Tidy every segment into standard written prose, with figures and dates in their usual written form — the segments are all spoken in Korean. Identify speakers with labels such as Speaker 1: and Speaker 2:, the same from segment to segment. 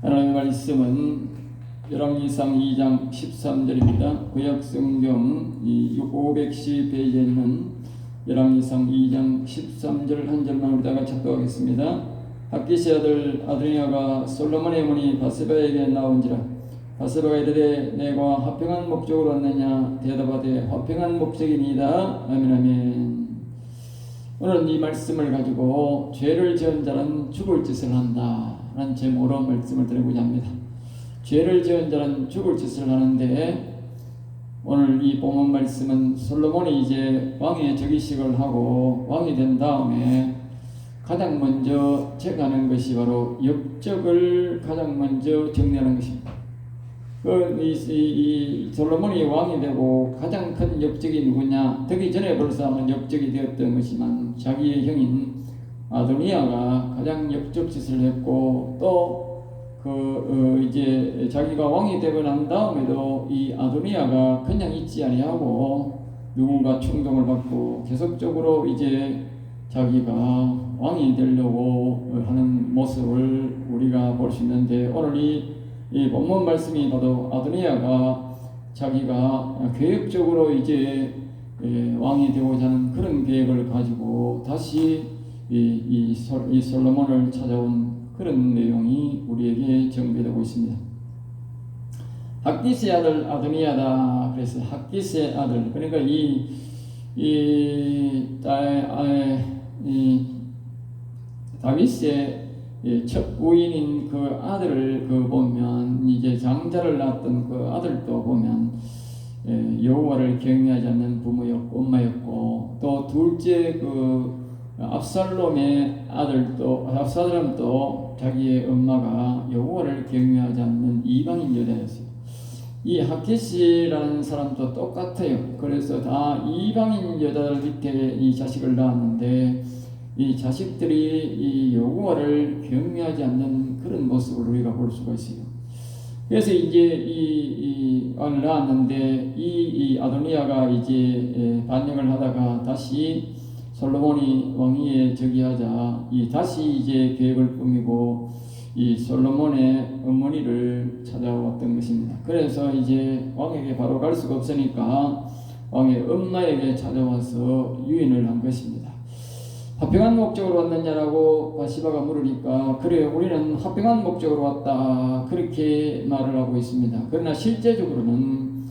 Speaker 1: 하나님의 말씀은 열왕기상 2장 13절입니다. 구약성경 510페이지에 있는 열왕기상 2장 13절 한 절만 우리 다 같이 합독하겠습니다. 학기시 아들 아도니아가 솔로몬의 어머니 바세바에게 나온지라. 바세바가 이르되 내가 화평한 목적으로 왔느냐 대답하되 화평한 목적이니이다. 아멘 아멘. 오늘은 이 말씀을 가지고 죄를 지은 자는 죽을 짓을 한다 라는 제목으로 말씀을 드리고자 합니다. 죄를 지은 자는 죽을 짓을 하는데, 오늘 이 본문 말씀은 솔로몬이 이제 왕의 즉위식을 하고 왕이 된 다음에 가장 먼저 제거하는 것이 바로 역적을 가장 먼저 정리하는 것입니다. 이 솔로몬이 왕이 되고 가장 큰 역적이 누구냐? 되기 전에 벌써 한번 역적이 되었던 것이지만 자기의 형인 아도니아가 가장 역적짓을 했고, 또 이제 자기가 왕이 되고 난 다음에도 이 아도니아가 그냥 있지 아니하고 누군가 충동을 받고 계속적으로 이제 자기가 왕이 되려고 하는 모습을 우리가 볼 수 있는데, 오늘 이 본문 말씀이 봐도 아도니아가 자기가 계획적으로 이제 왕이 되고자 하는 그런 계획을 가지고 다시 이 솔로몬을 찾아온 그런 내용이 우리에게 전개되고 있습니다. 학기스의 아들 아도니아다. 그래서 학기스의 아들, 그러니까 다윗의 첫 부인인 그 아들을 보면, 이제 장자를 낳았던 그 아들도 보면 여호와를 경외하지 않는 부모였고 엄마였고, 또 둘째 압살롬의 압살롬도 자기의 엄마가 여호와를 경외하지 않는 이방인 여자였어요. 이 학기시라는 사람도 똑같아요. 그래서 다 이방인 여자들 밑에 이 자식을 낳았는데, 이 자식들이 이 여호와를 경외하지 않는 그런 모습을 우리가 볼 수가 있어요. 그래서 이제 이 왕을 낳았는데, 이 아도니아가 이제 반역을 하다가 다시 솔로몬이 왕위에 즉위하자 다시 이제 계획을 꾸미고 이 솔로몬의 어머니를 찾아왔던 것입니다. 그래서 이제 왕에게 바로 갈 수가 없으니까 왕의 엄마에게 찾아와서 유인을 한 것입니다. 화평한 목적으로 왔느냐라고 바시바가 물으니까, 그래 우리는 화평한 목적으로 왔다 그렇게 말을 하고 있습니다. 그러나 실제적으로는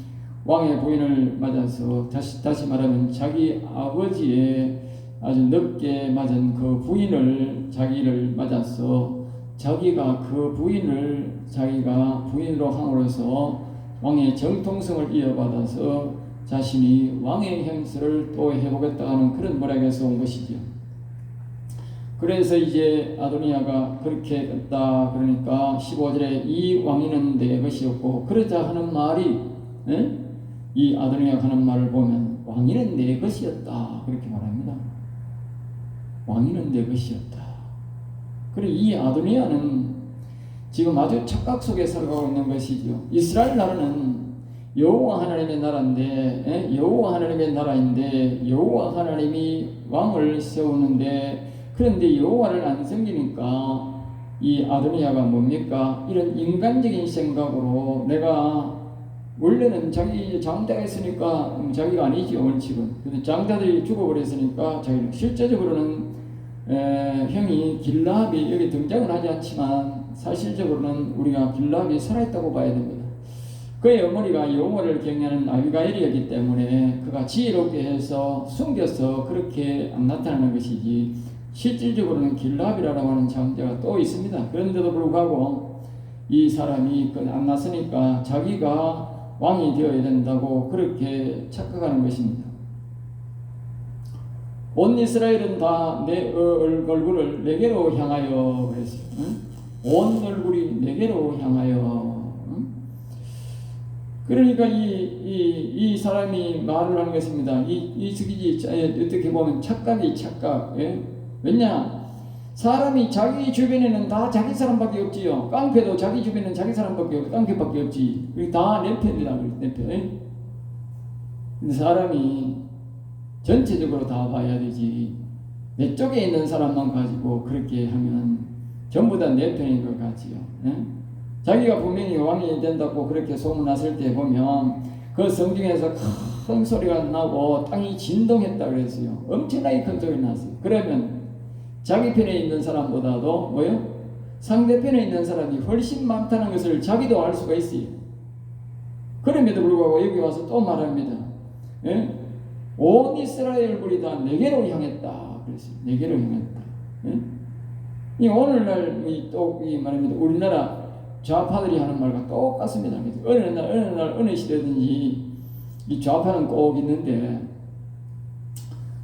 Speaker 1: 왕의 부인을 맞아서 다시 말하면 자기 아버지의 아주 늦게 맞은 그 부인을 자기를 맞아서 자기가 그 부인을 자기가 부인으로 함으로써 왕의 정통성을 이어받아서 자신이 왕의 행세를 또 해보겠다 하는 그런 모략에서 온 것이죠. 그래서 이제 아도니아가 그렇게 했다 그러니까 15절에 이 왕위는 내 것이었고, 그러자 하는 말이 이 아도니아가 하는 말을 보면 왕위는 내 것이었다 그렇게 말합니다. 왕위는 내 것이었다. 그리고 이 아도니아는 지금 아주 착각 속에 살아가고 있는 것이죠. 이스라엘 나라는 여호와 하나님의 나라인데, 여호와 하나님의 나라인데 여호와 하나님이 왕을 세우는데, 그런데 여호와를 안 섬기니까 이 아도니아가 뭡니까? 이런 인간적인 생각으로 내가 원래는 자기 장자가 있으니까 자기가 아니죠, 원칙은. 근데 장자들이 죽어버렸으니까 자기는 실제적으로는 형이 길라압이 여기 등장은 하지 않지만 사실적으로는 우리가 길라압이 살아있다고 봐야 됩니다. 그의 어머니가 여호와를 경외하는 아비가일이었기 때문에 그가 지혜롭게 해서 숨겨서 그렇게 안 나타나는 것이지, 실질적으로는 길라압이라고 하는 장자가 또 있습니다. 그런데도 불구하고 이 사람이 안 났으니까 자기가 왕이 되어야 된다고 그렇게 착각하는 것입니다. 온 이스라엘은 다 내 얼굴을 내게로 향하여 그랬어요. 온 얼굴이 내게로 향하여. 그러니까 이 사람이 말을 하는 것입니다. 어떻게 보면 착각. 왜냐? 사람이 자기 주변에는 다 자기 사람밖에 없지요. 깡패도 자기 주변에는 자기 사람밖에 없지, 깡패밖에 없지. 다 내 편이다, 내 편. 근데 사람이 전체적으로 다 봐야 되지. 내 쪽에 있는 사람만 가지고 그렇게 하면 전부 다 내 편인 것 같지요. 자기가 분명히 왕이 된다고 그렇게 소문났을 때 보면 그 성경에서 큰 소리가 나고 땅이 진동했다 그랬어요. 엄청나게 큰 소리 났어요. 그러면 자기 편에 있는 사람보다도 뭐요? 상대편에 있는 사람이 훨씬 많다는 것을 자기도 알 수가 있어요. 그럼에도 불구하고 여기 와서 또 말합니다. 예? 온 이스라엘 무리 다 내게로 향했다 그랬어요. 내게로 향했다. 예? 이 오늘날 이 말입니다. 우리나라 좌파들이 하는 말과 똑같습니다. 어느 날 어느 시대든지 이 좌파는 꼭 있는데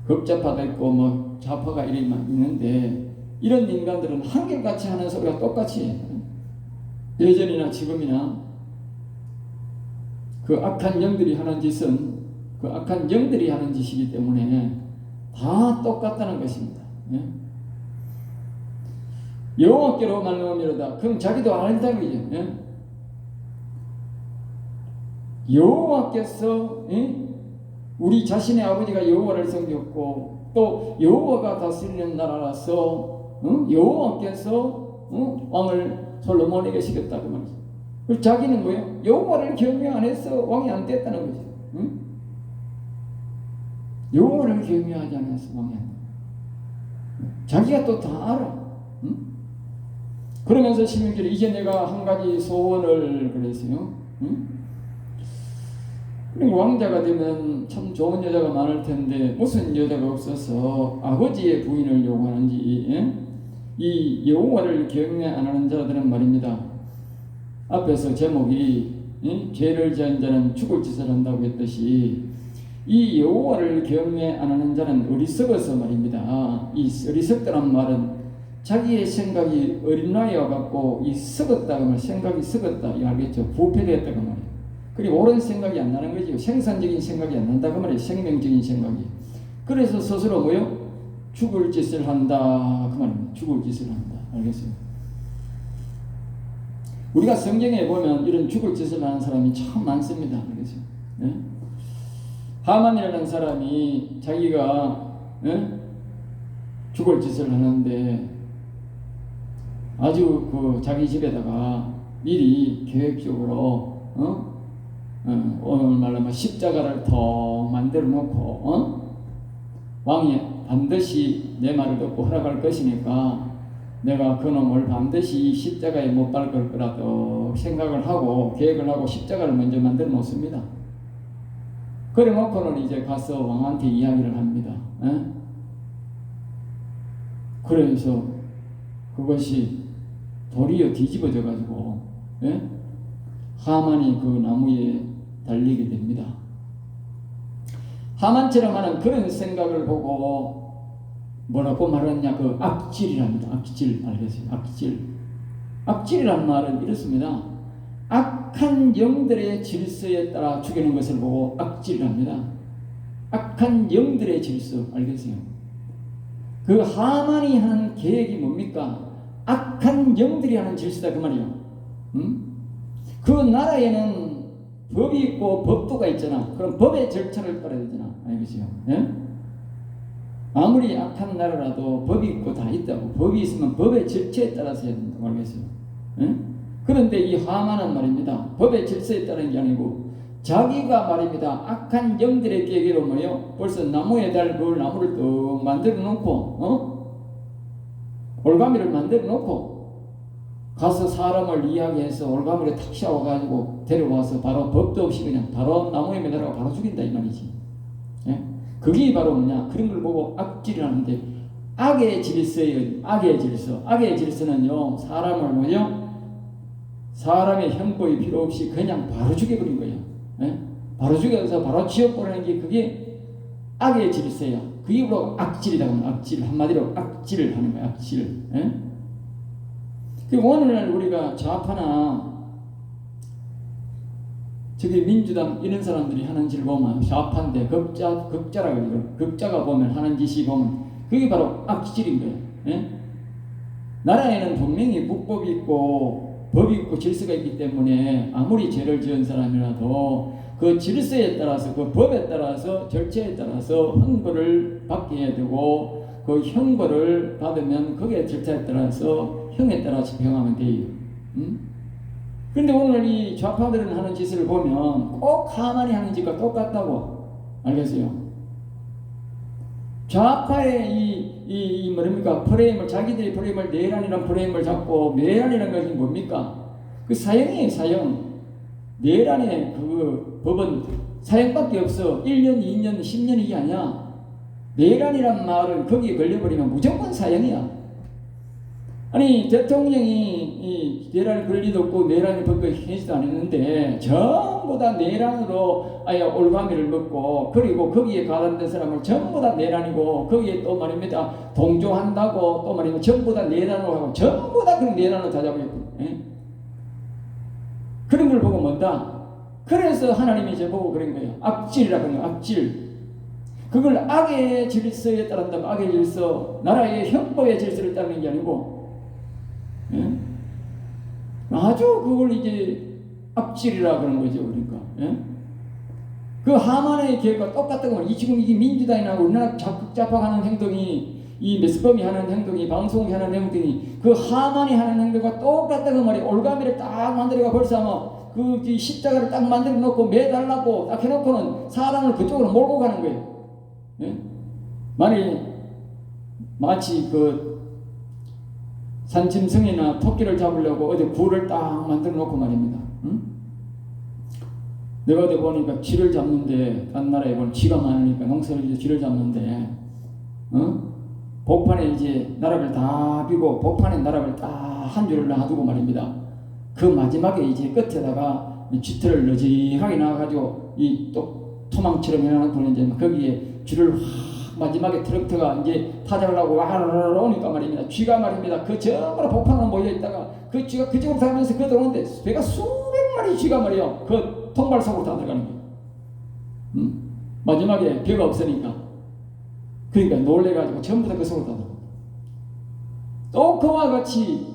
Speaker 1: 극좌파도 있고 뭐 좌파가 이렇게만 있는데 이런 인간들은 한결같이 하는 소리가 똑같이 해요. 예전이나 지금이나 그 악한 영들이 하는 짓은 그 악한 영들이 하는 짓이기 때문에 다 똑같다는 것입니다. 예? 여호와께로 말미암이로다. 그럼 자기도 알다는 거죠. 예? 여호와께서 우리 자신의 아버지가 여호와를 섬겼고 또 여호와가 다스리는 나라라서 여호와께서 왕을 솔로몬에게 시켰다 그 말이죠. 그리고 자기는 뭐예요? 여호와를 경외 안 해서 왕이 안 됐다는 거죠. 여호와를 경외하지 않아서 왕이 안 돼. 자기가 또 다 알아. 그러면서 시민들이 이제 내가 한 가지 소원을 그랬어요. 그리고 왕자가 되면 참 좋은 여자가 많을 텐데 무슨 여자가 없어서 아버지의 부인을 요구하는지 이 여호와를 경외 안 하는 자들은 말입니다. 앞에서 제목이 죄를 지은 자는 죽을 짓을 한다고 했듯이 이 여호와를 경외 안 하는 자는 어리석어서 말입니다. 이 어리석다는 말은 자기의 생각이 어린 나이와 같고 이 썩었다 그러면 생각이 썩었다 이거 알겠죠? 부패되었다 그 말이에요. 그리고 옳은 생각이 안 나는 거죠. 생산적인 생각이 안 난다 그 말이에요. 생명적인 생각이. 그래서 스스로 뭐요? 죽을 짓을 한다 그 말입니다. 죽을 짓을 한다. 알겠어요? 우리가 성경에 보면 이런 죽을 짓을 하는 사람이 참 많습니다. 알겠어요? 네? 하만이라는 사람이 자기가 죽을 짓을 하는데 아주 그 자기 집에다가 미리 계획적으로 오늘 말하면 십자가를 더 만들어 놓고 왕이 반드시 내 말을 듣고 허락할 것이니까 내가 그놈을 반드시 십자가에 못 박을 거라도 생각을 하고 계획을 하고 십자가를 먼저 만들어 놓습니다. 그래 놓고는 이제 가서 왕한테 이야기를 합니다. 그래서 그것이 도리어 뒤집어져 가지고 하만이 그 나무에 달리게 됩니다. 하만처럼 하는 그런 생각을 보고 뭐라고 말하느냐 그 악질이랍니다. 악질 알겠어요? 악질이란 말은 이렇습니다. 악한 영들의 질서에 따라 죽이는 것을 보고 악질이랍니다. 악한 영들의 질서 알겠어요? 그 하만이 하는 계획이 뭡니까? 악한 영들이 하는 질서다 그 말이에요. 그 나라에는 법이 있고 법도가 있잖아. 그럼 법의 절차를 따라야 되잖아. 알겠어요? 예? 아무리 악한 나라라도 법이 있고 다 있다고. 법이 있으면 법의 절차에 따라서 해야 된다고. 알겠어요? 예? 그런데 이 하만은 말입니다. 법의 절차에 따르는 게 아니고 자기가 말입니다. 악한 영들의 계획으로 뭐요? 벌써 나무에 달걸 나무를 또 만들어 놓고 올가미를 만들어 놓고 가서 사람을 이야기해서 올가미를 탁 씌워가지고 데려와서 바로 법도 없이 그냥 바로 나무에 매달아 바로 죽인다 이 말이지. 예? 그게 바로 뭐냐? 그런 걸 보고 악질을 하는데 악의 질서예요. 악의 질서. 악의 질서는요. 사람을 뭐요? 사람의 형벌이 필요 없이 그냥 바로 죽여버린 거예요. 예? 바로 죽여서 바로 지어버리는 게 그게 악의 질서야. 그게 바로 악질이다. 악질. 한마디로 악질을 하는 거야. 악질. 예? 그리고 오늘날 우리가 좌파나 저기 민주당 이런 사람들이 하는 짓을 보면 좌파인데 극자라고 그러죠. 극자가 보면 하는 짓이 보면 그게 바로 악질인 거예요. 예? 나라에는 분명히 국법이 있고 법이 있고 질서가 있기 때문에 아무리 죄를 지은 사람이라도 그 질서에 따라서 그 법에 따라서 절차에 따라서 형벌을 받게 해야 되고 그 형벌을 받으면 그게 절차에 따라서 형에 따라 집행하면 돼요. 근데 오늘 이 좌파들은 하는 짓을 보면 꼭 하만이 하는 짓과 똑같다고. 알겠어요? 좌파의 이 뭐랍니까? 프레임을, 자기들이 프레임을, 내란이란 프레임을 잡고, 내란이란 것이 뭡니까? 그 사형이에요, 사형. 내란의 그 법은 사형밖에 없어. 1년, 2년, 10년 이게 아니야. 내란이란 말은 거기에 걸려버리면 무조건 사형이야. 아니, 대통령이 이 내란을 그럴 리도 없고 내란의 법에 행시도 안 했는데 전부 다 내란으로 아예 올가미를 먹고, 그리고 거기에 가담된 사람을 전부 다 내란이고, 거기에 또 말입니다 동조한다고 또 말이면 전부 다 내란으로 하고, 전부 다 그런 내란으로 다 잡아있고, 그런 걸 보고 뭔다. 그래서 하나님이 저보고 그런 거예요. 악질이라 그런 거예요. 악질. 그걸 악의 질서에 따른다면 악의 질서, 나라의 형법의 질서를 따르는 게 아니고, 아주 그걸 이제 악질이라 그런 거죠. 그러니까 그 하만의 계획과 똑같다고 말이에요. 지금 이게 민주당이나 우리나라 적극자파하는 행동이, 이 매스컴이 하는 행동이, 방송이 하는 행동이 그 하만이 하는 행동과 똑같다고 말이에요. 올가미를 딱 만들어가 벌써 뭐 그 십자가를 딱 만들어 놓고 매달라고 딱 해놓고는 사람을 그쪽으로 몰고 가는 거예요. 마치 그 산짐승이나 토끼를 잡으려고 어디 굴을 딱 만들어 놓고 말입니다. 내가 어디 보니까 쥐를 잡는데, 딴 나라에 보면 쥐가 많으니까 농사를 쥐를 잡는데, 복판에 이제 나락을 다 비고 복판에 나락을 딱 한 줄을 놔두고 말입니다. 그 마지막에 이제 끝에다가 쥐털을 너지하게 놔가지고 이 또 토망처럼 해놔놓고 이제 거기에 쥐를 마지막에 트럭터가 이제 타작하려고 와르르 오니까 말입니다. 쥐가 말입니다. 그 전부 복판으로 모여있다가 그 쥐가 그쪽으로 가면서 그 들어오는데 배가 수백 마리 쥐가 말이요. 그 통발 속으로 다 들어가는 거예요. 마지막에 배가 없으니까. 그러니까 놀래가지고 전부 다 그 속으로 다 들어가요. 또 그와 같이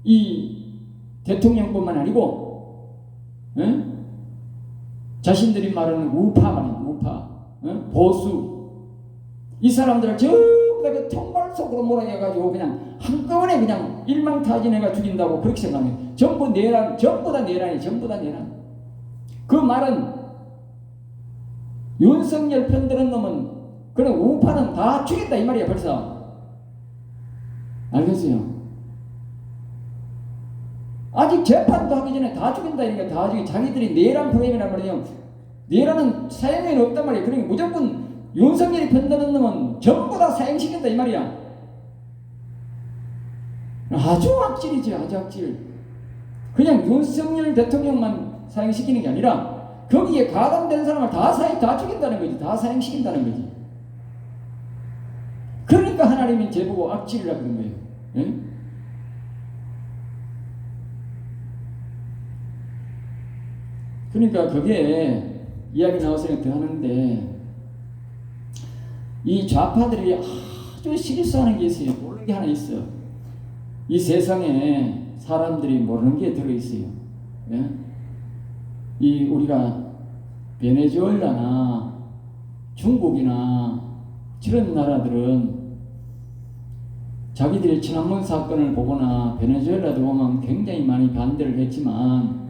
Speaker 1: 이 대통령뿐만 아니고 자신들이 말하는 우파 말입니다. 우파, 보수, 이 사람들을 전부 다 그 통발 속으로 몰아내가지고 그냥 한꺼번에 그냥 일망타진해가 죽인다고 그렇게 생각해요. 전부 내란, 전부 다 내란이, 전부 다 내란. 그 말은 윤석열 편드는 놈은, 그런 우파는 다 죽였다 이 말이야 벌써. 알겠어요? 아직 재판도 하기 전에 다 죽인다 이러니까 다 죽이. 자기들이 내란 프레임이란 말이에요. 내란은 사형에는 없단 말이에요. 그러니까 무조건 윤석열이 편드는 놈은 전부 다 사형시킨다 이 말이야. 아주 악질이지, 아주 악질. 그냥 윤석열 대통령만 사형시키는 게 아니라 거기에 가담된 사람을 다 죽인다는 거지. 다 사형시킨다는 거지. 그러니까 하나님이 제보고 악질이라 그런 거예요. 그러니까 그게 이야기 나와서 더 하는데, 이 좌파들이 아주 실수하는 게 있어요. 모르는 게 하나 있어. 이 세상에 사람들이 모르는 게 들어있어요. 이 우리가 베네수엘라나 중국이나 저런 나라들은 자기들이 천안문 사건을 보거나 베네수엘라도 보면 굉장히 많이 반대를 했지만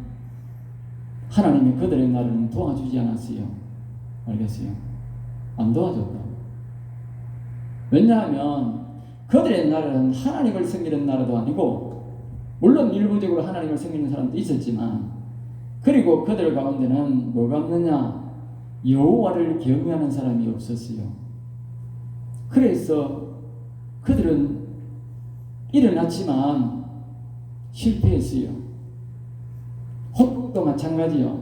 Speaker 1: 하나님이 그들의 나라는 도와주지 않았어요. 알겠어요? 안 도와줬다. 왜냐하면 그들의 나라는 하나님을 섬기는 나라도 아니고, 물론 일부적으로 하나님을 섬기는 사람도 있었지만, 그리고 그들 가운데는 뭐가 없느냐? 여호와를 경외하는 사람이 없었어요. 그래서 그들은 일어났지만 실패했어요. 홍콩도 마찬가지요.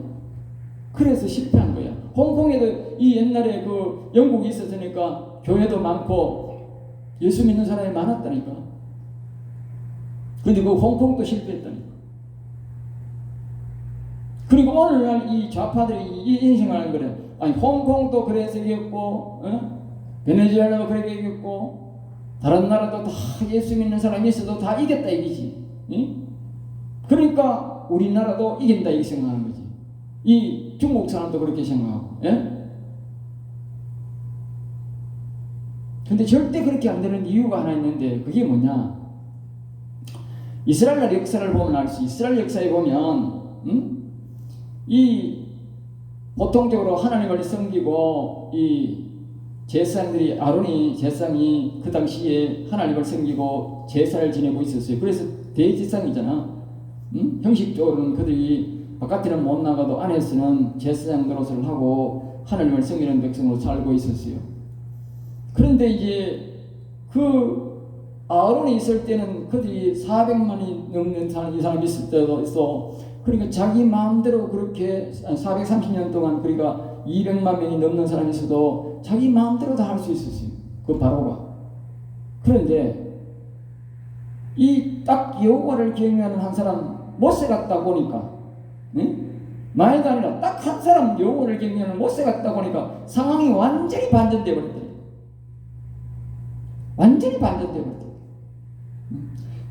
Speaker 1: 그래서 실패한 거야. 홍콩에도 이 옛날에 그 영국이 있었으니까 교회도 많고 예수 믿는 사람이 많았다니까. 근데 그 홍콩도 실패했다니까. 그리고 오늘날 이 좌파들이 이 인생하는 거래. 아니 홍콩도 그래서 이겼고, 베네수엘라도 그렇게 이겼고, 다른 나라도 다 예수 믿는 사람이 있어도 다 이겼다 이기지. 그러니까 우리나라도 이긴다 이렇게 생각하는 거지. 이 중국 사람도 그렇게 생각하고. 근데 절대 그렇게 안 되는 이유가 하나 있는데, 그게 뭐냐? 이스라엘 역사를 보면 알 수, 이스라엘 역사에 보면 이 보통적으로 하나님을 섬기고 이 제사장들이 아론이 제사장이 그 당시에 하나님을 섬기고 제사를 지내고 있었어요. 그래서 대제사장이잖아. 형식적으로는 그들이 바깥에는 못 나가도 안에서는 제사장 노릇을 하고 하나님을 섬기는 백성으로 살고 있었어요. 그런데 이제 그 아론이 있을 때는 그들이 400만이 넘는 이 사람이 있을 때도 있어. 그러니까 자기 마음대로 그렇게 430년 동안 그러니까 200만 명이 넘는 사람이 있어도 자기 마음대로 다 할 수 있었어요. 그 바로가. 그런데 이 딱 여호와를 경외하는 한 사람 모세 같다 보니까, 많이도 아니라 딱 한 사람 여호와를 경외하는 모세 같다 보니까 상황이 완전히 반전돼 버렸더니, 완전히 반전돼 버렸더니.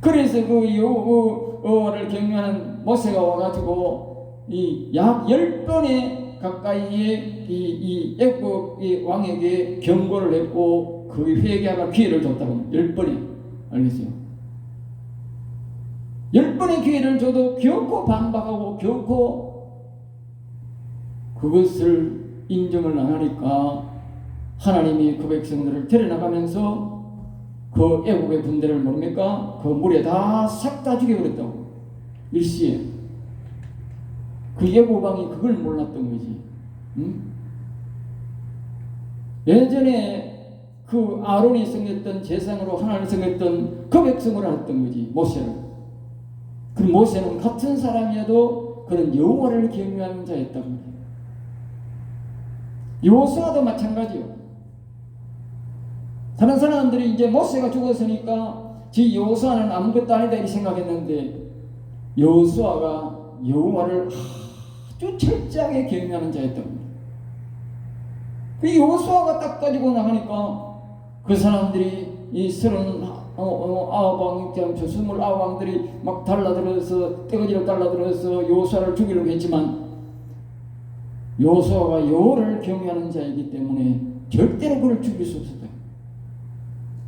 Speaker 1: 그래서 그 여호와를 경외하는 모세가 와가지고 이 약 10번에 가까이의 이 애굽 왕에게 경고를 했고 그 회개하라 기회를 줬다고. 10번에. 알겠어요? 10번의 기회를 줘도 결코 반박하고 결코 그것을 인정을 안 하니까 하나님이 그 백성들을 데려나가면서 그 애국의 군대를 뭡니까? 그 물에 다 싹 다 죽여버렸다고. 일시에. 그 애국왕이 그걸 몰랐던 거지. 예전에 그 아론이 섬겼던 제사장으로 하나님을 섬겼던 그 백성을 알았던 거지. 모세를. 그 모세는 같은 사람이어도 그는 여호와를 경외하는 자였다고 말이에요. 여호수아도 마찬가지요. 다른 사람들이 이제 모세가 죽었으니까 지 여호수아는 아무것도 아니다 이렇게 생각했는데 여호수아가 여호와를 아주 철저하게 경외하는 자였다고 합니다. 그 여호수아가 딱 가지고 나가니까 그 사람들이 이 39왕, 저 29왕들이 막 달라들어서 떼거지로 달라들어서 여호수아를 죽이려고 했지만 여호수아가 여호와를 경외하는 자이기 때문에 절대로 그를 죽일 수 없었다.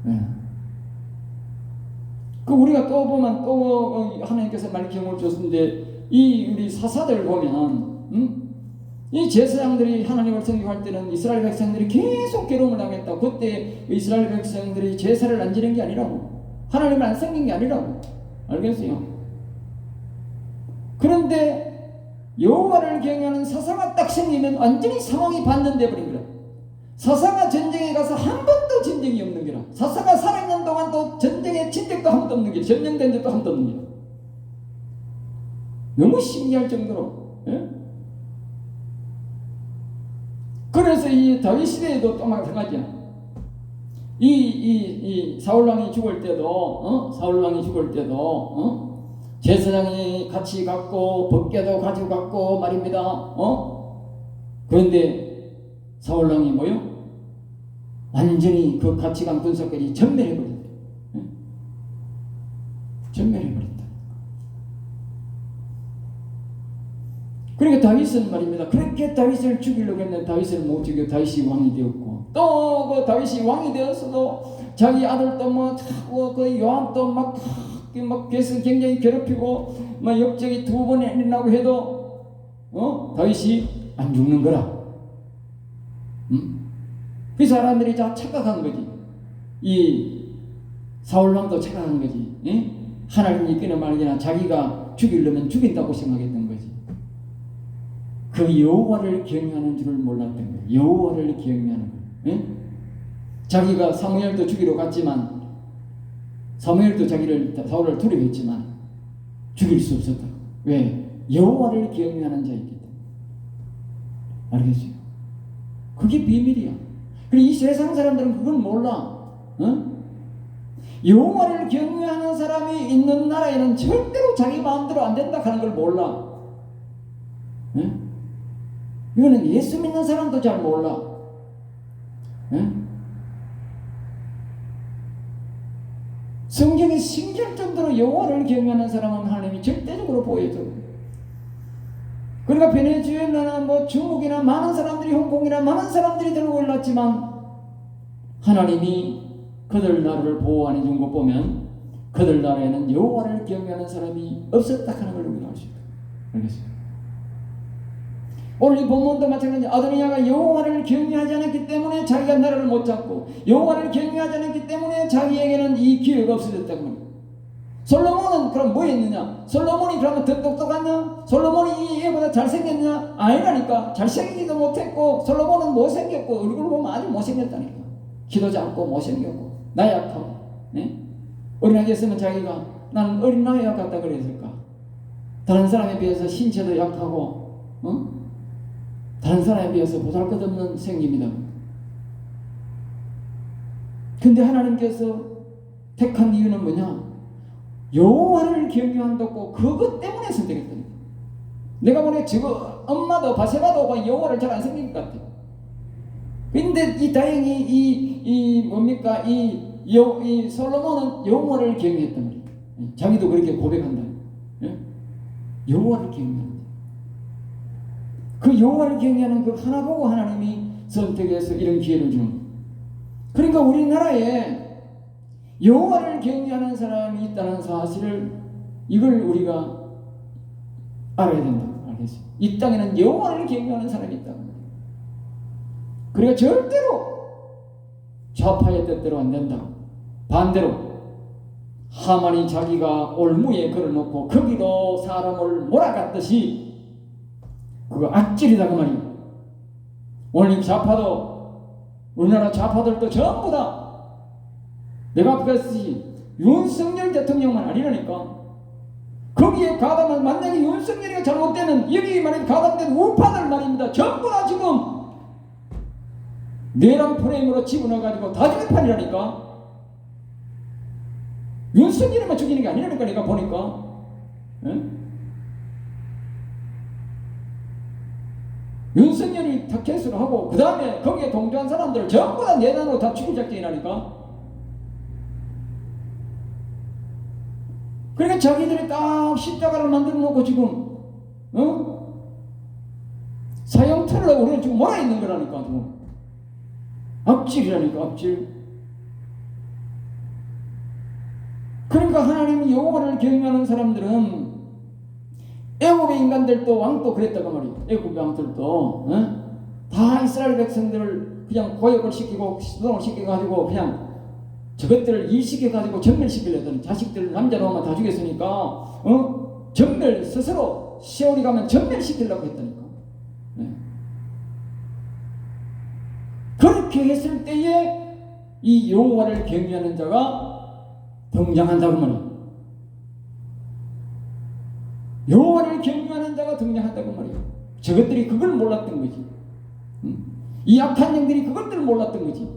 Speaker 1: 네. 그 우리가 또 보면 또 하나님께서 많이 경험을 줬는데 이 우리 사사들 보면 이 제사장들이 하나님을 섬기할 때는 이스라엘 백성들이 계속 괴로움을 당했다. 그때 이스라엘 백성들이 제사를 안 지낸 게 아니라고, 하나님을 안 섬긴 게 아니라고. 알겠어요? 그런데 여호와를 경외하는 사사가 딱 생기면 완전히 상황이 반전돼 버린 거라. 사사가 전쟁에 가서 한 번도 전쟁이 없는 게라. 사사가 살아있는 동안 또 전쟁에 친 적도 한 번도 없는 게, 점령된 적도 한 번도 없는 게. 너무 신기할 정도로. 예? 그래서 이 다윗 시대에도 또 마찬가지야. 이 사울왕이 죽을 때도, 사울왕이 죽을 때도, 제사장이 같이 갔고, 법궤도 가지고 갔고 말입니다. 그런데 사울왕이 뭐요? 완전히 그 같이 간 군사까지 전멸해버린다. 전멸해버린다. 그러니까 다윗은 말입니다. 그렇게 다윗을 죽이려고 했는데 다윗을 못 죽여 다윗이 왕이 되었고, 또 그 다윗이 왕이 되었어도 자기 아들도 그 요압도 막 계속 굉장히 괴롭히고 막 역적이 2번 일어나고 해도 다윗이 안 죽는 거라. 그 사람들이 다 착각한 거지. 이 사울왕도 착각한 거지. 예? 하나님이 이끄는 말이나 자기가 죽이려면 죽인다고 생각했던 거지. 그 여호와를 경외하는 줄을 몰랐던 거예요. 여호와를 경외하는 거예요. 예? 자기가 사무엘도 죽이러 갔지만 사무엘도 사울을 두려워했지만 죽일 수 없었다. 왜? 여호와를 경외하는 자이기 때문에. 알겠어요? 그게 비밀이야. 그리고 이 세상 사람들은 그걸 몰라. 여호와를 경외하는 사람이 있는 나라에는 절대로 자기 마음대로 안 된다 하는 걸 몰라. 이거는 예수 믿는 사람도 잘 몰라. 성경에 신기할 정도로 여호와를 경외하는 사람은 하나님이 절대적으로 보여줘. 그러니까 베네수엘라나 뭐 중국이나 많은 사람들이, 홍콩이나 많은 사람들이 들고 올랐지만 하나님이 그들 나라를 보호하는 것 보면 그들 나라에는 여호와를 경외하는 사람이 없었다 하는 걸 우리가 알 수 있다. 알겠어요? 오늘 이 본문도 마찬가지. 아도니아가 여호와를 경외하지 않았기 때문에 자기가 나라를 못 잡고, 여호와를 경외하지 않았기 때문에 자기에게는 이 기회가 없어졌다고 합니다. 솔로몬은 그럼 뭐 했느냐? 솔로몬이 그러면 더 똑똑하냐? 솔로몬이 이 얘보다 잘생겼냐? 아니라니까. 잘생기지도 못했고, 솔로몬은 못생겼고, 얼굴 보면 아주 못생겼다니까. 키도 작고 못생겼고 나약하고. 네? 어린아이였으면 자기가 나는 어린 나이와 같다 그랬을까? 다른 사람에 비해서 신체도 약하고, 다른 사람에 비해서 보잘것없는 생김이다. 근데 하나님께서 택한 이유는 뭐냐? 여호와를 경외한다고 그것 때문에 선택했다니. 내가 보니 저거 엄마도 바세바도 여호와를 잘 안 섬길 것 같아. 근데 이 다행히 이 뭡니까 이 솔로몬은 여호와를 경외했단 말이에요. 자기도 그렇게 고백한다. 예? 여호와를 경외한다. 그 여호와를 경외하는 그 하나 보고 하나님이 선택해서 이런 기회를 주는 거예요. 그러니까 우리나라에 여호와를 경외하는 사람이 있다는 사실을 이걸 우리가 알아야 된다. 알겠어요? 이 땅에는 여호와를 경외하는 사람이 있다. 그러니까 절대로 좌파의 뜻대로 안 된다. 반대로 하만이 자기가 올무에 걸어놓고 거기로 사람을 몰아갔듯이 그거 악질이다 그 말이에요. 오늘 좌파도 우리나라 좌파들도 전부 다 내가 그랬지 윤석열 대통령만 아니라니까. 거기에 가담한 만약에 윤석열이가 잘못되면 여기 말인 가담된 우파들 말입니다. 전부 다 지금 내란 프레임으로 집어넣어가지고 다 죽일 판이라니까. 윤석열이만 죽이는 게 아니라니까 내가 보니까. 에? 윤석열이 타켓으로 하고 그 다음에 거기에 동조한 사람들을 전부 다 내란으로 다 죽일 작정이라니까. 그러니까 자기들이 딱 십자가를 만들어 놓고 지금 사형틀을 하고 우리는 지금 몰아있는 거라니까. 지금 악질이라니까. 악질. 그러니까 하나님은 여호와를 경외하는 사람들은 애국의 인간들도 왕도 그랬다고 말이에요. 애국의 왕들도 다 이스라엘 백성들을 그냥 고역을 시키고 수동을 시켜가지고 그냥 저것들을 일시켜가지고 전멸시키려던 자식들 남자로만 다 죽였으니까 전멸 스스로 세월이 가면 전멸시키려고 했다니까. 네. 그렇게 했을 때에 이 여호와를 경외하는 자가 등장한다고 말이에요. 여호와를 경외하는 자가 등장한다고 말이에요. 저것들이 그걸 몰랐던 거지. 이 악한 영들이 그것들을 몰랐던 거지.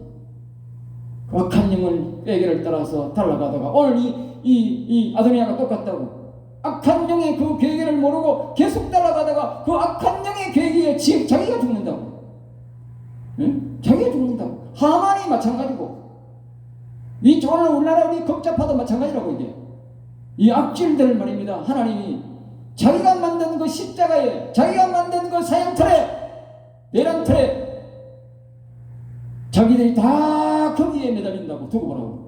Speaker 1: 악한 영을 빼기를 따라서 달라가다가 오늘 이 아도니아가 똑같다고. 악한 영의 그 계획을 모르고 계속 따라가다가 그 악한 영의 계획에 자기가 죽는다고. 응? 자기가 죽는다고. 하만이 마찬가지고. 이 오늘 우리나라 우리 겁자파도 마찬가지라고 이게. 이 악질들 말입니다. 하나님이 자기가 만든 그 십자가에, 자기가 만든 그 사형틀에, 내란틀에 자기들이 다 거기에 매달린다고 두고 보라고.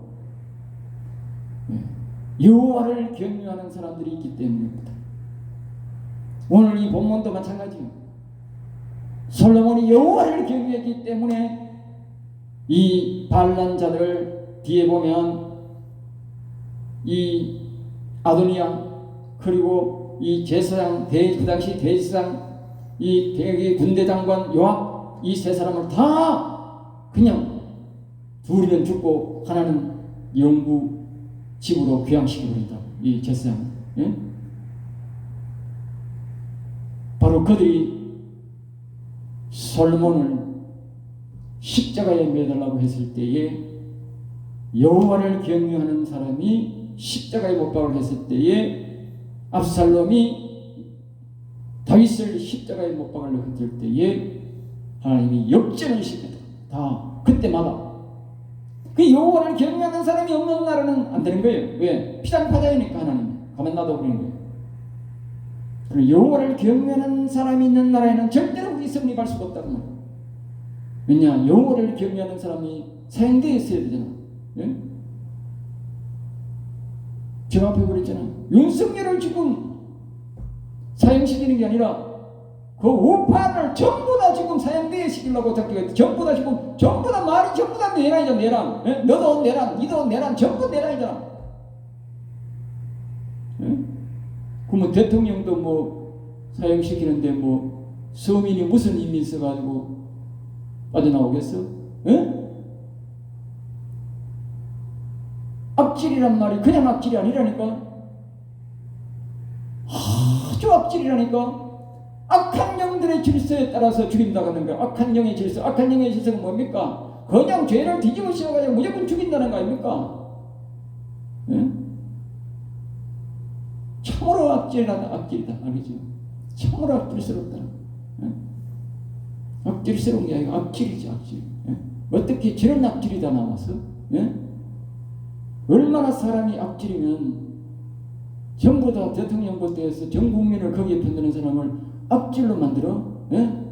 Speaker 1: 여호와를 경외하는 사람들이 있기 때문입니다. 오늘 이 본문도 마찬가지예요. 솔로몬이 여호와를 경외했기 때문에 이 반란자들 뒤에 보면 이 아도니아 그리고 이 제사장 그 당시 대제사장 이 대기 군대장관 요압 이 세 사람을 다 그냥 둘이는 죽고 하나는 영구 집으로 귀양시켜버린다. 이 제사장. 예? 바로 그들이 솔로몬을 십자가에 매달라고 했을 때에 여호와를 경외하는 사람이 십자가에 못 박을 했을 때에 압살롬이 다윗을 십자가에 못 박으려고 했을 때에 하나님이 역전을 시켰다. 다 그때마다 그 여호와를 경외하는 사람이 없는 나라는 안 되는 거예요. 왜? 피장파장이니까 하나님 가만 놔둬 버리는 거예요. 그리고 여호와를 경외하는 사람이 있는 나라에는 절대로 성립할 수가 없다고 말해요. 왜냐? 여호와를 경외하는 사람이 사형되어 있어야 되잖아. 예? 저 앞에 그랬잖아요. 윤석열을 지금 사형시키는 게 아니라 그 우파를 전부 다 지금 사형대에 시키려고 전부 다 지금 전부 다 말이 전부 다 내란이잖아. 내란. 예? 너도 내란, 니도 내란, 전부 내란이잖아. 예? 그러면 대통령도 뭐 사형시키는데 뭐 서민이 무슨 힘이 있어가지고 빠져나오겠어? 예? 악질이란 말이 그냥 악질이 아니라니까. 아주 악질이라니까. 악한 영들의 질서에 따라서 죽인다고 하는 거야. 악한 영의 질서. 악한 영의 질서가 뭡니까? 그냥 죄를 뒤집어 씌워가지고 무조건 죽인다는 거 아닙니까? 예? 참으로 악질이다. 알겠죠? 참으로 악질스럽다. 예? 악질스러운 게 아니고 악질이지, 악질. 예? 어떻게 저런 악질이 다 나왔어? 예? 얼마나 사람이 악질이면 전부 다 대통령 보트에서 전 국민을 거기에 편드는 사람을 악질로 만들어? 예?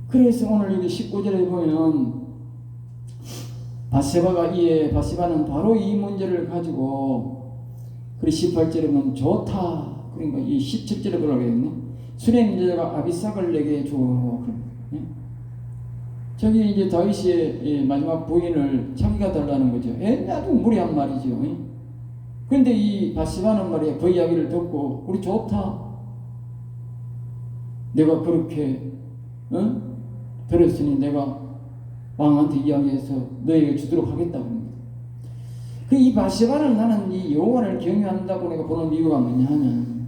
Speaker 1: 그래서 오늘 여기 19절에 보면 바세바는 바로 이 문제를 가지고 그리고 18절에 보면 좋다. 그러니까 이 17절에 뭐라고 했네? 수렘 여자가 아비삭을 내게 주어. 예? 저기 이제 다윗의 마지막 부인을 자기가 달라는 거죠. 아주 무리한 말이죠. 그런데 이 바세바는 말이야 그 이야기를 듣고 우리 좋다. 내가 그렇게 들었으니 내가 왕한테 이야기해서 너에게 주도록 하겠다고 합니다. 이 바세바는 나는 이 여호와를 경외한다고 내가 보는 이유가 뭐냐 하면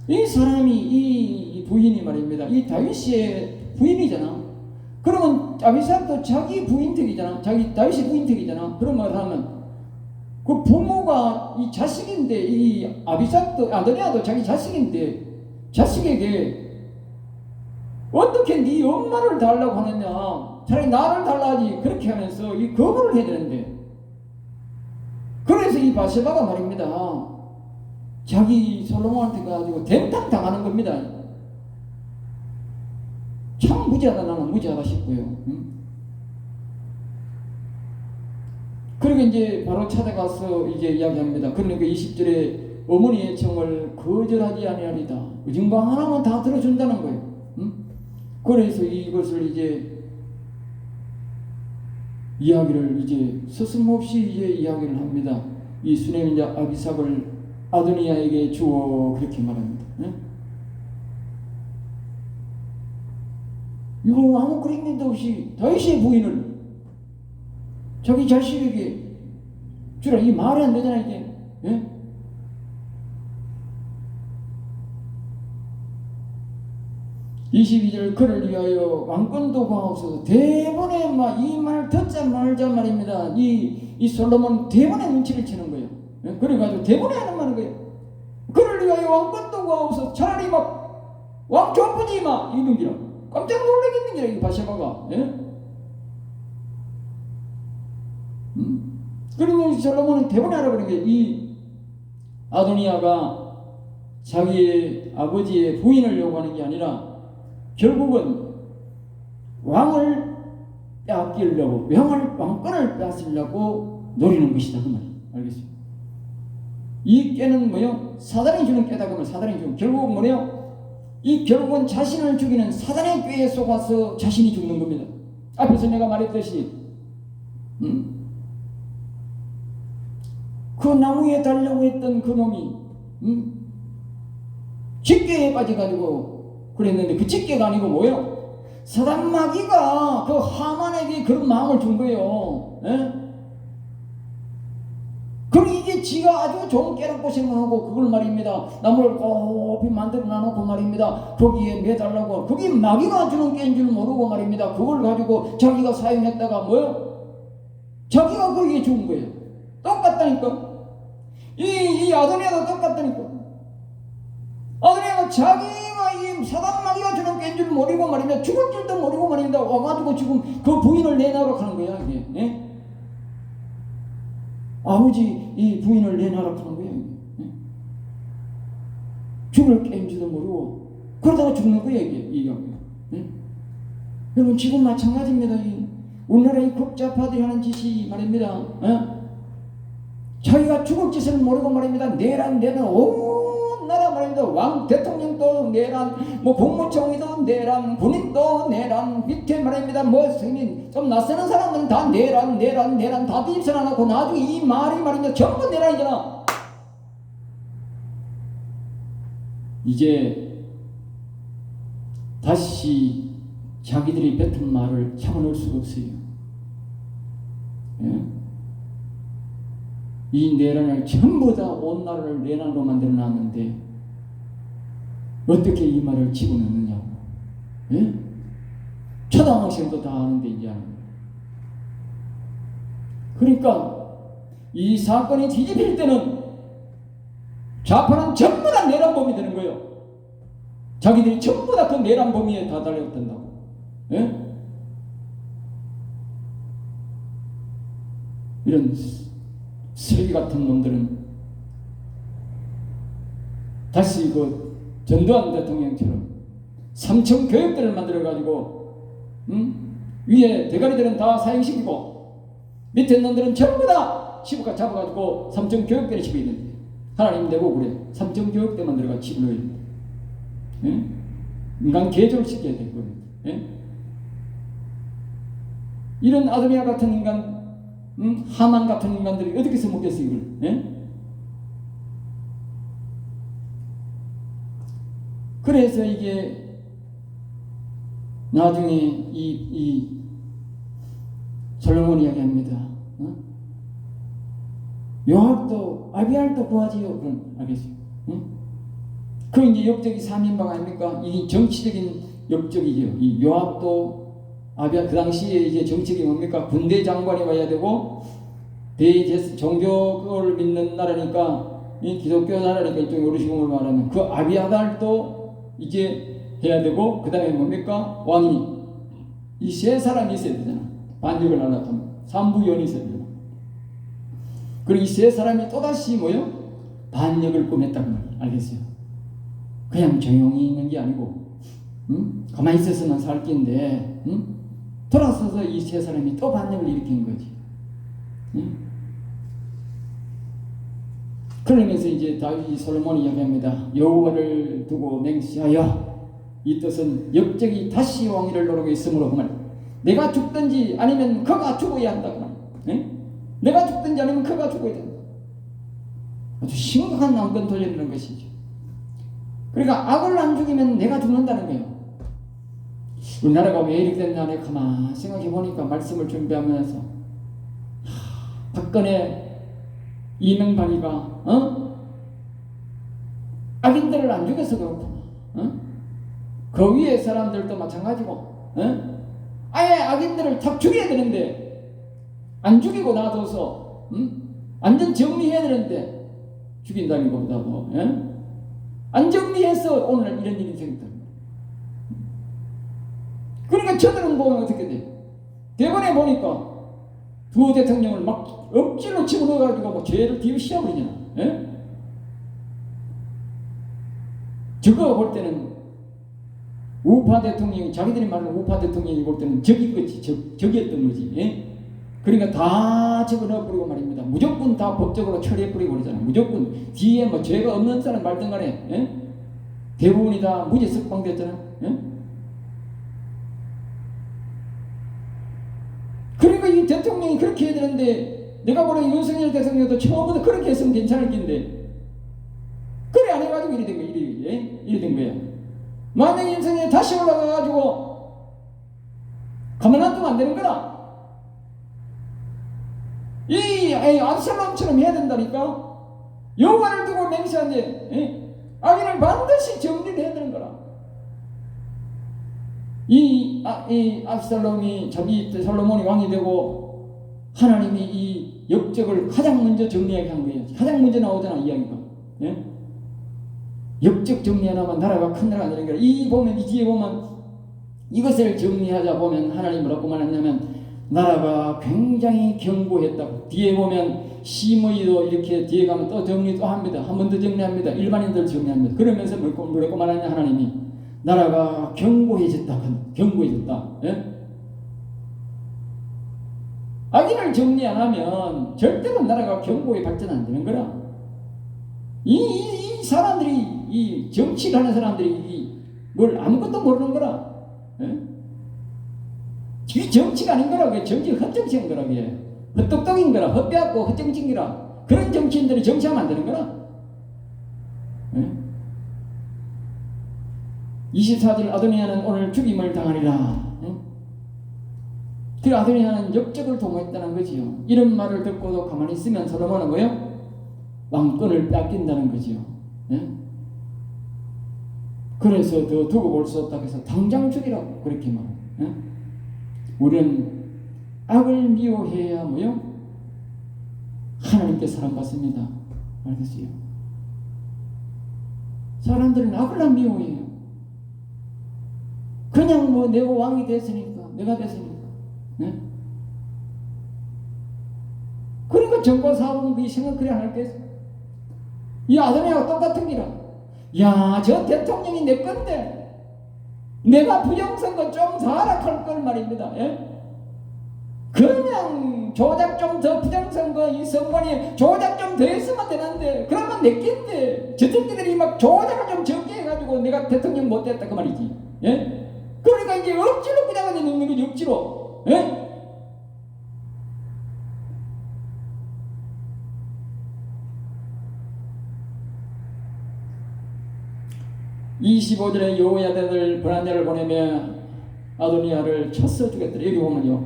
Speaker 1: 이 사람이 이 부인이 말입니다. 이 다윗의 부인이잖아. 그러면 아비삭도 자기 부인택이잖아. 다윗의 부인택이잖아. 그런 말을 하면 그 부모가 이 자식인데 이 아비삭도 아도니아도 자기 자식인데 자식에게 어떻게 네 엄마를 달라고 하느냐. 차라리 나를 달라하지. 그렇게 하면서 이 거부를 해야 되는데 그래서 이 바세바가 말입니다. 자기 솔로몬한테 가지고 댐탕 당하는 겁니다. 참 무지하다. 나는 무지하다 싶고요. 그리고 이제 바로 찾아가서 이제 이야기합니다. 그러니까 20절에 어머니의 청을 거절하지 아니하리다. 증거 하나만 다 들어준다는 거예요. 그래서 이것을 이제 이야기를 이제 서슴없이 이제 이야기를 합니다. 이 수넴자 아비삭을 아도니아에게 주어 그렇게 말합니다. 이거 아무 그림도 없이 다윗의 부인을 자기 자식에게 주라. 이 말이 안 되잖아 이게. 예? (22절) 그를 위하여 왕권도 구하옵소서. 대본에 이 말 듣자 말자 말입니다. 이 솔로몬 대본에 눈치를 채는 거예요. 예? 그래가지고 대본에 하는 말인 거예요. 그를 위하여 왕권도 구하옵소서. 차라리 왕 줘보지 이런 기라. 깜짝 놀라겠는 기라 이 바세바가. 예? 그리고 솔로몬은 대본에 알아버린 게 이 아도니아가 자기의 아버지의 부인을 요구하는 게 아니라 결국은 왕을 빼앗기려고 왕권을 빼앗으려고 노리는 것이다 그 말이에요. 알겠습니다. 이 깨는 뭐요? 사단이 주는 깨다 그러면 사단이 주는 결국은 뭐요? 이 결국은 자신을 죽이는 사단의 꾀에 속아서 자신이 죽는 겁니다. 앞에서 내가 말했듯이 그 나무에 달려고 했던 그 놈이 집게에 빠져가지고 그랬는데 그 집게가 아니고 뭐예요? 사단 마귀가 그 하만에게 그런 마음을 준 거예요. 예? 그럼 이게 지가 아주 좋은 깨닫고 생각하고 그걸 말입니다. 나무를 곱이 만들어 놔놓고 말입니다. 거기에 매달라고 그게 마귀가 주는 깨인 줄 모르고 말입니다. 그걸 가지고 자기가 사용했다가 뭐예요? 자기가 거기에 죽은 거예요. 똑같다니까. 이 아도니아도 똑같다니까. 아도니아가 자기가 이 사단 마귀가 주는 깨인 줄 모르고 말입니다. 죽을 줄도 모르고 말입니다. 와가지고 지금 그 부인을 내놔라 하는 거야 이게. 예? 아버지 이 부인을 내놔라 하는 거야. 예? 죽을 깨인 줄도 모르고 그러다가 죽는 거야 이게. 예? 여러분 지금 마찬가지입니다. 우리나라의 국자파들이 하는 짓이 말입니다. 자기가 죽을 짓을 모르고 말입니다. 내란 온 나라 말입니다. 왕 대통령도 내란, 뭐 국무총리도 내란, 군인도 내란, 밑에 말입니다. 뭐 승인 좀 낯서는 사람들은 다 내란 다 뒤집어 놔놓고 나중에 이 말이 말입니다. 전부 내란이잖아. 이제 다시 자기들이 뱉은 말을 참아낼 수가 없어요. 예? 이 내란을 전부 다 온 나라를 내란으로 만들어 놨는데 어떻게 이 말을 집어넣느냐고. 예? 초등학생도 다 아는데 이제 아는. 그러니까 이 사건이 뒤집힐 때는 좌파는 전부 다 내란범이 되는 거예요. 자기들이 전부 다 그 내란범위에 다 달려든다고. 예? 이런 쓰레기 같은 놈들은 다시 그 전두환 대통령처럼 삼청 교육대를 만들어가지고 위에 대가리들은 다 사형시키고 밑에 놈들은 전부 다 시부가 잡아가지고 삼청 교육대를 집어야 되는데 하나님 되고 그래. 삼청 교육대 만들어가 집어넣어야 된다. 예? 인간 개조를 시켜야 될 겁니다. 예? 이런 아도니아 같은 인간, 하만 같은 인간들이 어떻게 써먹겠어 이걸? 예? 그래서 이게 나중에 이 솔로몬 이야기합니다. 요압도 아비알도 구하지요. 그럼 알겠어요. 그 이제 역적이 3인방 아닙니까? 이 정치적인 역적이죠. 이 요압도 아비알 그 당시에 이제 정책이 뭡니까? 군대 장관이 와야 되고 대제스 종교를 믿는 나라니까 이 기독교 나라니까 일종의 요르시공을 말하면 그 아비아달도 이제 해야 되고 그 다음에 뭡니까? 왕이 이 세 사람이 있어야 되잖아. 반역을 하려고 하면 3부연이 있어야 되잖아. 그리고 이 세 사람이 또다시 뭐요? 반역을 꾸몄다고 말이에요. 알겠어요? 그냥 조용히 있는 게 아니고 가만히 있어서만 살 낀데 돌아서서 이 세 사람이 또 반역을 일으킨 거지. 그러면서 이제 다윗이 솔로몬이 이야기합니다. 여호와를 두고 맹세하여 이 뜻은 역적이 다시 왕위를 노리고 있으므로 그 말 내가 죽든지 아니면 그가 죽어야 한다 그 말. 내가 죽든지 아니면 그가 죽어야 된다. 아주 심각한 난건 돌리는 것이죠. 그러니까 악을 안 죽이면 내가 죽는다는 거예요. 우리나라가 왜 이렇게 됐나 내가 가만히 생각해 보니까 말씀을 준비하면서 박근혜 이명박이가 악인들을 안 죽여서 그렇구나. 그 위에 사람들도 마찬가지고 아예 악인들을 탁 죽여야 되는데 안 죽이고 놔둬서 완전 정리해야 되는데 죽인다는 것보다도 안 정리해서 오늘 이런 일이 생겼다. 그러니까 저들은 보면 어떻게 돼? 대본에 보니까 두 대통령을 막 억지로 집어넣어가지고 뭐 죄를 뒤집어씌워버리잖아. 저거 볼 때는 우파 대통령이 자기들이 말하는 우파 대통령이 볼 때는 적인 거지. 적이었던 거지. 그러니까 다 집어넣어버리고 말입니다. 무조건 다 법적으로 처리해버리고 그러잖아. 무조건 뒤에 뭐 죄가 없는 사람 말든 간에 대부분이 다 무죄 석방됐잖아. 그러니까 이 대통령이 그렇게 해야 되는데 내가 보는 윤석열 대통령도 처음부터 그렇게 했으면 괜찮을 텐데 그래 안 해가지고 이래 된 거야. 이래 된 거야. 만약에 윤석열이 다시 올라가가지고 가만 안 두면 안 되는 거라. 이 압살롬처럼 해야 된다니까. 여호와를 두고 맹세한데 악인을 반드시 정리를 해야 되는 거라. 이 압살롬이 자기 솔로몬이 왕이 되고 하나님이 이 역적을 가장 먼저 정리하게 한 거예요. 가장 먼저 나오잖아 이야기가. 역적 정리하나만 나라가 큰 나라가 되는 거야. 이 뒤에 보면 이것을 정리하자 보면 하나님 뭐라고 말했냐면 나라가 굉장히 견고했다고. 뒤에 보면 심의도 이렇게 뒤에 가면 또 정리 또 합니다. 한 번 더 정리합니다. 일반인들 정리합니다. 그러면서 뭐라고 말하냐 하나님이 나라가 견고해졌다. 견고해졌다. 악인을 정리 안 하면 절대로 나라가 견고히 발전 안 되는 거라. 이 사람들이, 이 정치를 하는 사람들이 뭘 아무것도 모르는 거라. 예? 이 정치가 아닌 거라. 그게 정치 헛정치인 거라. 그게 헛똑똑인 거라. 헛배웠고 헛정치인 거라. 그런 정치인들이 정치하면 안 되는 거라. 예? 24절 아도니아는 오늘 죽임을 당하리라. 그 아도니아는 역적을 도모했다는 거지요. 이런 말을 듣고도 가만히 있으면 솔로몬은 뭐요? 왕권을 뺏긴다는 거지요. 예? 그래서 더 두고 볼 수 없다고 해서 당장 죽이라고 그렇게 말해요. 예? 우리는 악을 미워해야 뭐요? 하나님께 사랑받습니다. 알겠어요? 사람들은 악을 안 미워해요. 그냥 뭐 내가 왕이 됐으니까, 내가 됐으니까. 네? 그러니까 정과 사업은 그 생각 그래 안 할겠어? 이 아도니아가 똑같은 기라. 야, 저 대통령이 내 건데 내가 부정선거 좀 더 하락할 걸 말입니다. 예? 그냥 조작 좀 더 부정선거 이 선관위 조작 좀 더 했으면 되는데 그러면 내 낀데 저 새끼들이 막 조작을 좀 적게 해가지고 내가 대통령 못 됐다 그 말이지. 예? 그러니까 이제 억지로 그냥 넣는 거지 억지로. 예? 25절에 여호야다를 불안자를 보내며 아도니아를 쳤어 주겠다. 여기 보면요,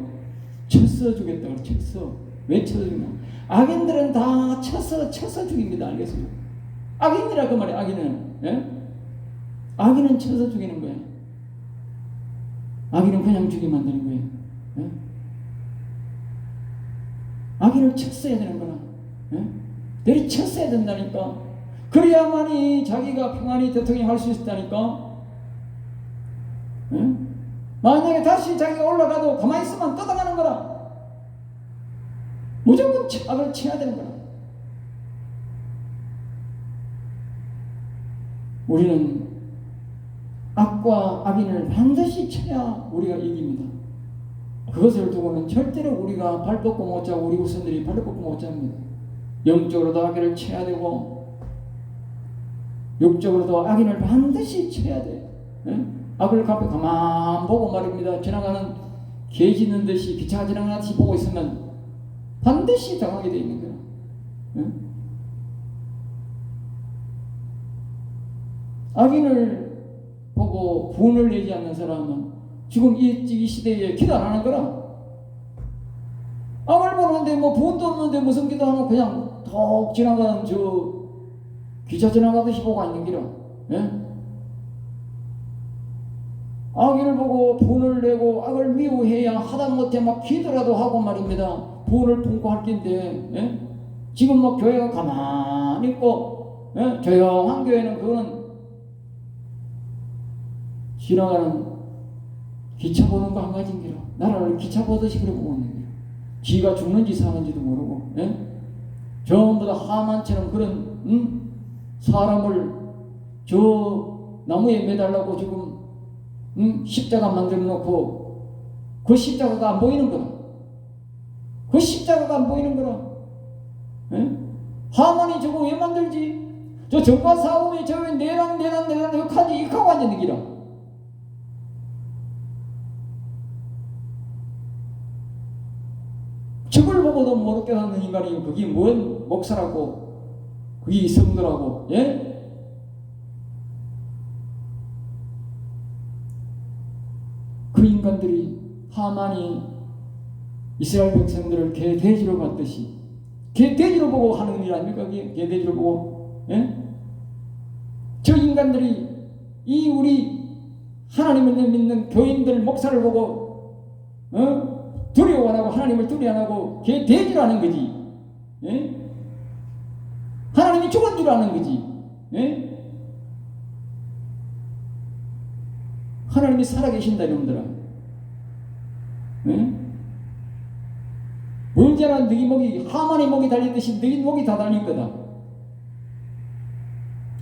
Speaker 1: 쳤어 주겠다. 쳤어. 왜 쳤어 주냐? 악인들은 다 쳤어 죽입니다. 알겠습니까? 악인이라 그 말이야. 악인은. 예? 악인은 쳐서 죽이는 거예요. 악인은 그냥 죽이면 안 되는 거예요. 예? 악인을 쳤어야 되는 거라. 예? 내리쳤어야 된다니까. 그래야만이 자기가 평안히 대통령 할 수 있다니까. 예? 만약에 다시 자기가 올라가도 가만히 있으면 떠나가는 거라. 무조건 악을 쳐야 되는 거라. 우리는 악과 악인을 반드시 쳐야 우리가 이깁니다. 그것을 두고는 절대로 우리가 발 뻗고 못 자고 우리 후손들이 발 뻗고 못 잡니다. 영적으로도 악인을 쳐야 되고 육적으로도 악인을 반드시 쳐야 돼. 예? 악을 앞에 가만 보고 말입니다. 지나가는 개 짖는 듯이 기차가 지나가는 듯이 보고 있으면 반드시 당하게 되어 있는 거야. 예? 악인을 보고 분을 내지 않는 사람은 지금 이 시대에 기도 안 하는 거라. 악을 보는데 뭐 분도 없는데 무슨 기도하는 그냥 톡 지나가는 저 기차 지나가듯이 보고 있는 기라. 예? 악인을 보고 분을 내고 악을 미워해야 하다못해 막 기도라도 하고 말입니다. 분을 품고 할 텐데. 예? 지금 뭐 교회가 가만히 있고 예? 조용한 교회는 그거는 지나가는 기차 보는 거 한 가지인 기라. 나라를 기차 보듯이 그래 보고 있는 기라. 지가 죽는지 사는지도 모르고 예? 전부 다 하만처럼 그런 사람을 저 나무에 매달라고 지금 십자가 만들어 놓고 그 십자가가 안 보이는 거라. 그 십자가가 안 보이는 거라. 예? 하만이 저거 왜 만들지? 저 정과 사움에 저왜 내랑 역하지 이하고 앉는 기라. 저걸 보고도 못 깨닫는 인간이 그게 뭔 목사라고 그게 성도라고. 예? 그 인간들이 하만이 이스라엘 백성들을 개돼지로 봤듯이 개돼지로 보고 하는 일 아닙니까? 개돼지로 보고. 예? 저 인간들이 이 우리 하나님을 믿는 교인들 목사를 보고 두려워 안 하고 하나님을 두려워 안 하고 개돼지로 하는 거지. 예? 하나님이 죽은 줄 아는 거지. 예? 하나님이 살아계신다 이놈들아. 예? 언제나 너희 목이 하만의 목이 달리듯이 너희 목이 다 달릴 거다.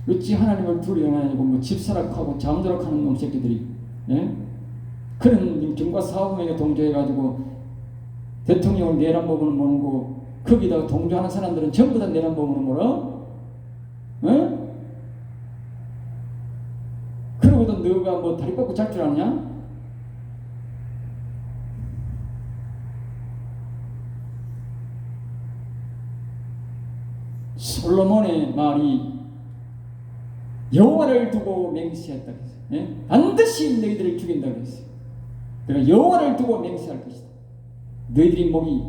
Speaker 1: 어찌 하나님을 두려워하냐고 뭐 집사락하고 잠자락 하는 놈 새끼들이. 예? 그런 정과 사업에 동조해가지고 대통령을 내란범으로 모르고 거기다가 동조하는 사람들은 전부 다 내란범으로 몰아? 응? 그러고도 너가 뭐 다리 뻗고 잘 줄 아냐? 솔로몬의 말이 여호와를 두고 맹세했다 그랬어요. 예? 반드시 너희들을 죽인다 그랬어요. 그러니까 여호와를 두고 맹세할 것이다. 너희들이 목이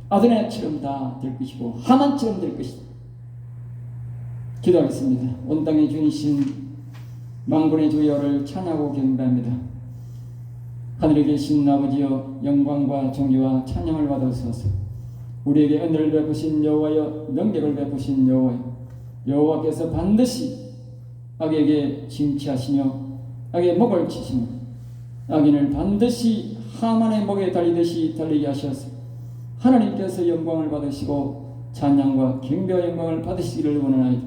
Speaker 1: 아도니아처럼 다 될 것이고 하만처럼 될 것이다. 기도하겠습니다. 온 땅에 주이신 만군의 주 여호와를 찬양하고 경배합니다. 하늘에 계신 아버지여, 영광과 존귀와 찬양을 받으소서. 우리에게 은혜를 베푸신 여호와여, 능력을 베푸신 여호와여, 여호와께서 반드시 악에게 징치하시며 악의 목을 치시며 악인을 반드시 하만의 목에 달리듯이 달리게 하셔서 하나님께서 영광을 받으시고 찬양과 경배와 영광을 받으시기를 원하나이다.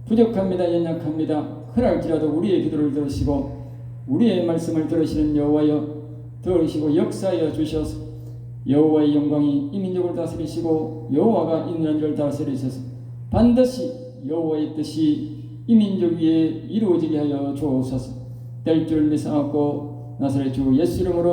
Speaker 1: 부족합니다. 연약합니다. 그럴지라도 우리의 기도를 들으시고 우리의 말씀을 들으시는 여호와여, 들으시고 역사하여 주셔서 여호와의 영광이 이 민족을 다스리시고 여호와가 이 나라를 다스리셔서 반드시 여호와의 뜻이 이 민족 위에 이루어지게 하여 주옵소서. 될 줄 믿사옵고 나사렛 주 예수 이름으로